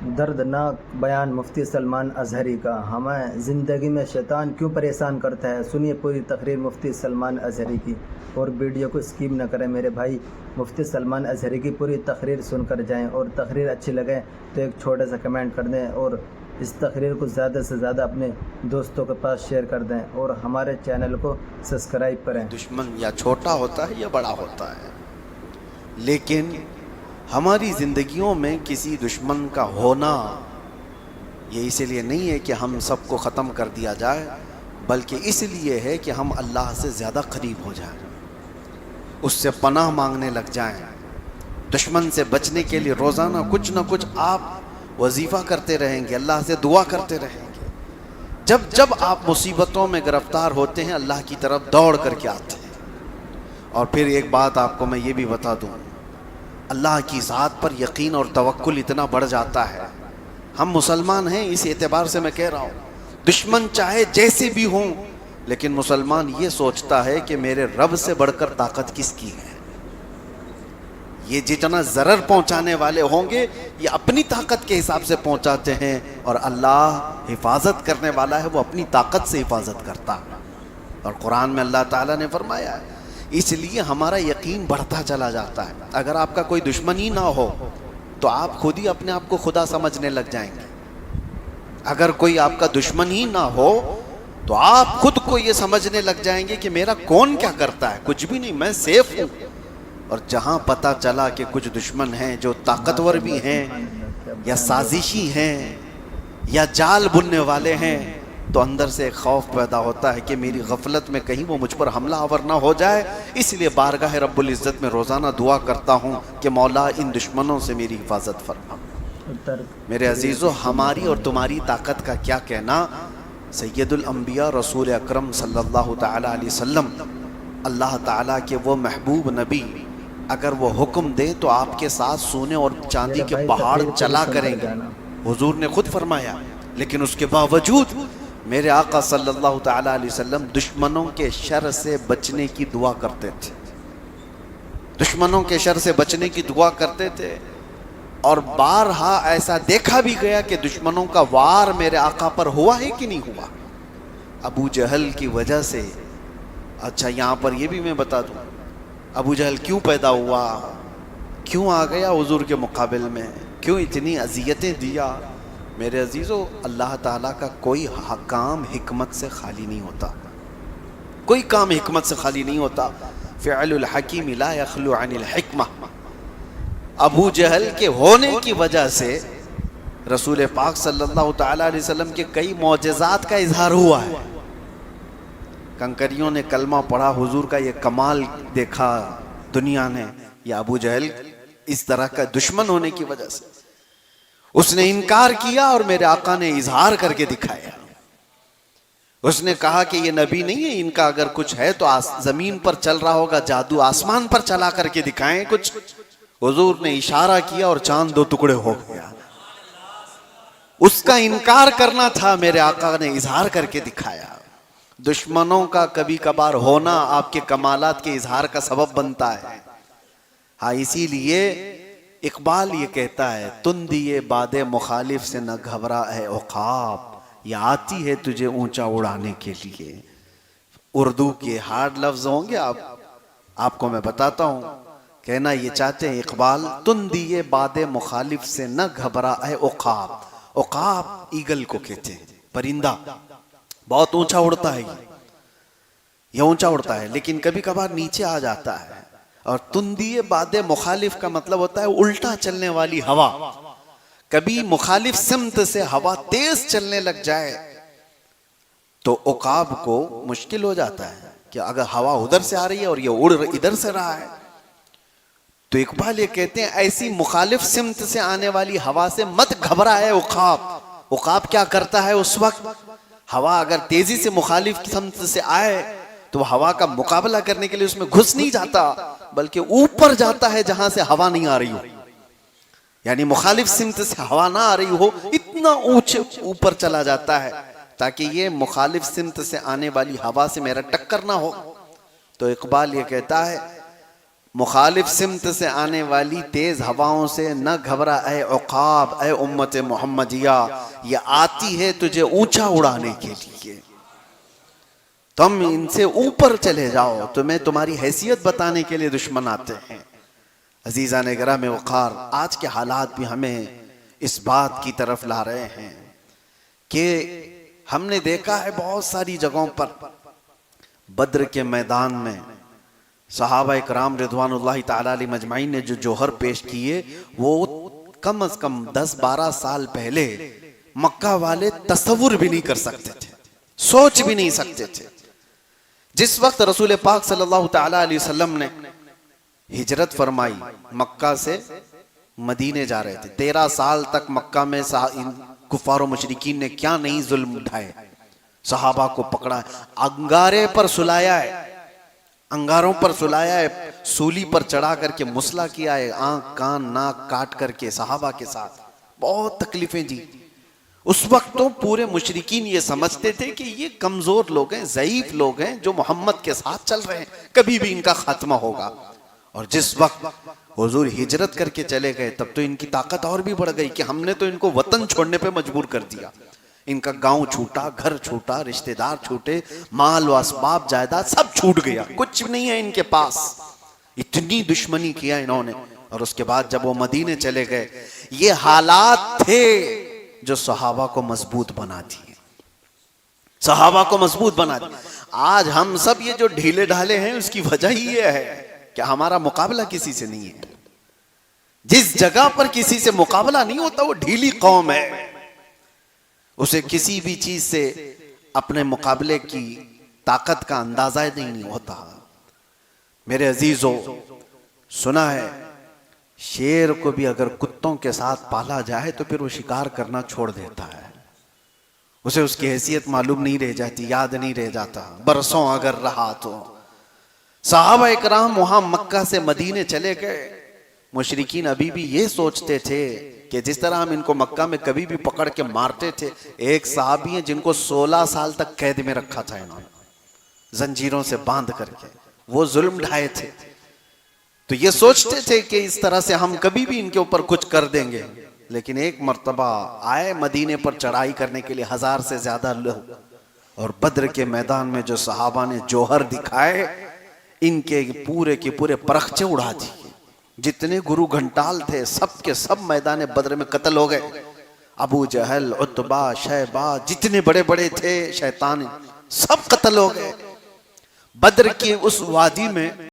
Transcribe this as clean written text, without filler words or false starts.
दर्दनाक बयान मुफ्ती सलमान अज़हरी का। हमें ज़िंदगी में शैतान क्यों परेशान करता है, सुनिए पूरी तकरीर मुफ्ती सलमान अज़हरी की। और वीडियो को स्किप न करें मेरे भाई, मुफ्ती सलमान अज़हरी की पूरी तकरीर सुनकर जाएं। और तकरीर अच्छी लगे तो एक छोटा सा कमेंट कर दें और इस तकरीर को ज़्यादा से ज़्यादा अपने दोस्तों के पास शेयर कर दें और हमारे चैनल को सब्सक्राइब करें। दुश्मन या छोटा होता है या बड़ा होता है, लेकिन हमारी ज़िंदगियों में किसी दुश्मन का होना ये इसलिए नहीं है कि हम सबको ख़त्म कर दिया जाए, बल्कि इसलिए है कि हम अल्लाह से ज़्यादा करीब हो जाएं, उससे पनाह मांगने लग जाएं। दुश्मन से बचने के लिए रोज़ाना कुछ ना कुछ आप वजीफ़ा करते रहेंगे, अल्लाह से दुआ करते रहेंगे। जब जब आप मुसीबतों में गिरफ्तार होते हैं, अल्लाह की तरफ दौड़ करके आते हैं। और फिर एक बात आपको मैं ये भी बता दूँ, अल्लाह की ज़ात पर यकीन और तवक्कुल इतना बढ़ जाता है। हम मुसलमान हैं, इस एतबार से मैं कह रहा हूँ, दुश्मन चाहे जैसे भी हों, लेकिन मुसलमान ये सोचता है कि मेरे रब से बढ़कर ताकत किसकी है। ये जितना ज़रर पहुँचाने वाले होंगे ये अपनी ताकत के हिसाब से पहुँचाते हैं, और अल्लाह हिफाजत करने वाला है, वो अपनी ताकत से हिफाजत करता है। और कुरान में अल्लाह ताला ने फरमाया है, इसलिए हमारा यकीन बढ़ता चला जाता है। अगर आपका कोई दुश्मन ही ना हो तो आप खुद ही अपने आप को खुदा समझने लग जाएंगे। अगर कोई आपका दुश्मन ही ना हो तो आप खुद को ये समझने लग जाएंगे कि मेरा कौन क्या करता है, कुछ भी नहीं, मैं सेफ हूँ। और जहाँ पता चला कि कुछ दुश्मन हैं जो ताकतवर भी हैं या साजिशी हैं या जाल बुनने वाले हैं, तो अंदर से एक खौफ पैदा होता है कि मेरी गफलत में कहीं वो मुझ पर हमला आवर ना हो जाए। इसलिए बारगाह रब्बुल इज़्ज़त में रोज़ाना दुआ करता हूँ कि मौला इन दुश्मनों से मेरी हिफाजत फरमा। मेरे अजीज़ों, हमारी और तुम्हारी ताकत का क्या कहना। सैयदुल अंबिया रसूल अकरम सल्लल्लाहु तआला अलैहि वसल्लम, अल्लाह ताला के वो महबूब नबी, अगर वो हुक्म दे तो आपके साथ सोने और चांदी के पहाड़ चला करेंगे, हुजूर ने खुद फरमाया। लेकिन उसके बावजूद मेरे आका सल्लल्लाहु तआला अलैहि वसल्लम दुश्मनों के शर से बचने की दुआ करते थे, दुश्मनों के शर से बचने की दुआ करते थे। और बारहा ऐसा देखा भी गया कि दुश्मनों का वार मेरे आका पर हुआ है कि नहीं हुआ, अबू जहल की वजह से। अच्छा, यहाँ पर यह भी मैं बता दूं, अबू जहल क्यों पैदा हुआ, क्यों आ गया हुजूर के मुकाबिल में, क्यों इतनी अजियतें दिया। मेरे अजीज़ों, अल्लाह ताला का कोई काम हिकमत से खाली नहीं होता, कोई काम हिकमत से खाली नहीं होता। फ़िअलुल हकीम ला यख़लु अनिल हिकमा। अबू जहल के होने की वजह से रसूल पाक सल्लल्लाहु तआला अलैहि वसल्लम के कई मौजज़ात का इजहार हुआ है। कंकरियों ने कलमा पढ़ा, हुजूर का ये कमाल देखा दुनिया ने। या अबू जहल इस तरह का दुश्मन होने की वजह से उसने इनकार किया और मेरे आका ने इजहार करके दिखाया। उसने कहा कि ये नबी नहीं है, इनका अगर कुछ है तो जमीन पर चल रहा होगा जादू, आसमान पर चला करके दिखाएं कुछ। हुजूर ने इशारा किया और चांद दो टुकड़े हो गया। उसका इनकार करना था, मेरे आका ने इजहार करके दिखाया। दुश्मनों का कभी कभार होना आपके कमालात के इजहार का सबब बनता है। हाँ, इसीलिए इकबाल ये कहता है, तुम दिए बादे मुखालिफ से न घबरा है औकाब, ये आती है तुझे ऊंचा उड़ाने के लिए। उर्दू के हार्ड लफ्ज होंगे, आपको मैं बताता हूँ। कहना ये चाहते हैं इकबाल, तुम दिए बादे मुखालिफ से न घबरा है औकाब। औकाब ईगल को कहते हैं, परिंदा, बहुत ऊंचा उड़ता है ये ऊंचा उड़ता है, लेकिन कभी कभार नीचे आ जाता है। और तुंदिए बादे मुखालिफ का मतलब होता है उल्टा चलने वाली हवा। कभी मुखालिफ सिमत से हवा तेज चलने लग जाए तो उकाब को मुश्किल हो जाता है कि अगर हवा उधर से आ रही है और ये उड़ इधर से रहा है। तो इकबाल ये कहते हैं, ऐसी मुखालिफ सिमत से आने वाली हवा से मत घबराए उकाब। उकाब क्या करता है उस वक्त, हवा अगर तेजी से मुखालिफ सिमत से आए तो हवा का मुकाबला करने के लिए उसमें घुस नहीं जाता, बल्कि ऊपर जाता है जहां से हवा नहीं आ रही हो। यानी मुखालिफ सिमत से हवा ना आ रही हो, इतना ऊंचे ऊपर चला जाता है ताकि ये मुखालिफ सिमत से आने वाली हवा से मेरा टक्कर ना हो। तो इकबाल ये कहता है, मुखालिफ सिमत से आने वाली तेज हवाओं से न घबरा ए औकाब, ए उम्मत मोहम्मदिया, ये आती है तुझे ऊंचा उड़ाने के लिए। तुम इनसे ऊपर चले जाओ, तुम्हें तुम्हारी हैसियत बताने के लिए दुश्मन आते हैं। अजीजा ने ग्राम वक़ार, आज के हालात भी हमें इस बात की तरफ ला रहे हैं कि हमने देखा है बहुत सारी जगहों पर बद्र के मैदान में सहाबा इकराम रिदवानुल्लाहि ताला अलैहि मजमाइन ने जो जौहर पेश किए, वो कम से कम 10-12 साल पहले मक्का वाले तसव्वुर भी नहीं कर सकते थे, सोच भी नहीं सकते थे। जिस वक्त रसूल पाक सल्लल्लाहु ताला अलैहि वसल्लम ने हिजरत फरमाई, मक्का से मदीने जा रहे थे, 13 साल तक मक्का में कुफार और मुशरिकीन ने क्या नहीं जुल्म उठाए, सहाबा को पकड़ा है, अंगारे पर सुलाया है, अंगारों पर सुलाया है, सूली पर चढ़ा करके मुसला किया है, आंख कान नाक काट करके सहाबा के साथ बहुत तकलीफें दी। उस वक्त तो पूरे मुशरिकीन ये समझते थे कि ये कमजोर लोग हैं, ज़ईफ लोग हैं जो मोहम्मद के साथ चल रहे हैं, कभी भी इनका खात्मा होगा। और जिस वक्त हुजूर हिजरत करके चले गए, तब तो इनकी ताकत और भी बढ़ गई कि हमने तो इनको वतन छोड़ने पे मजबूर कर दिया। इनका गांव छूटा, घर छूटा, रिश्तेदार छूटे, माल व असबाब जायदाद सब छूट गया, कुछ नहीं है इनके पास। इतनी दुश्मनी किया इन्होंने। और उसके बाद जब वो मदीने चले गए, ये हालात थे जो सहाबा को मजबूत बना दिए, सहाबा को मजबूत बना दिए। आज हम सब ये जो ढीले ढाले हैं, उसकी वजह ही ये है कि हमारा मुकाबला किसी से नहीं है। जिस जगह पर किसी से मुकाबला नहीं होता, वो ढीली कौम है, उसे किसी भी चीज से अपने मुकाबले की ताकत का अंदाजा ही नहीं होता। मेरे अजीजों, सुना है शेर को भी अगर कुत्तों के साथ पाला जाए तो फिर वो शिकार करना छोड़ देता है, उसे उसकी हैसियत मालूम नहीं रह जाती, याद नहीं रह जाता, बरसों अगर रहा तो। सहाबा इकराम वहां मक्का से मदीने चले गए, मुशरिकीन अभी भी ये सोचते थे कि जिस तरह हम इनको मक्का में कभी भी पकड़ के मारते थे, एक साहबी हैं जिनको 16 साल तक कैद में रखा था इन्होंने, जंजीरों से बांध करके, वो जुल्म ढाए थे। तो ये सोचते थे कि इस तरह से हम कभी भी इनके ऊपर कुछ कर देंगे। लेकिन एक मर्तबा आए मदीने पर चढ़ाई करने के लिए 1000 से ज्यादा लोग, और बद्र के मैदान में जो सहाबा ने जौहर दिखाए, इनके पूरे के पूरे परखचे उड़ा दिए। जितने गुरु घंटाल थे सब के सब मैदान बद्र में कत्ल हो गए। अबू जहल, उतबा, शैबा, जितने बड़े बड़े थे शैतान, सब कत्ल हो गए। बद्र की उस वादी में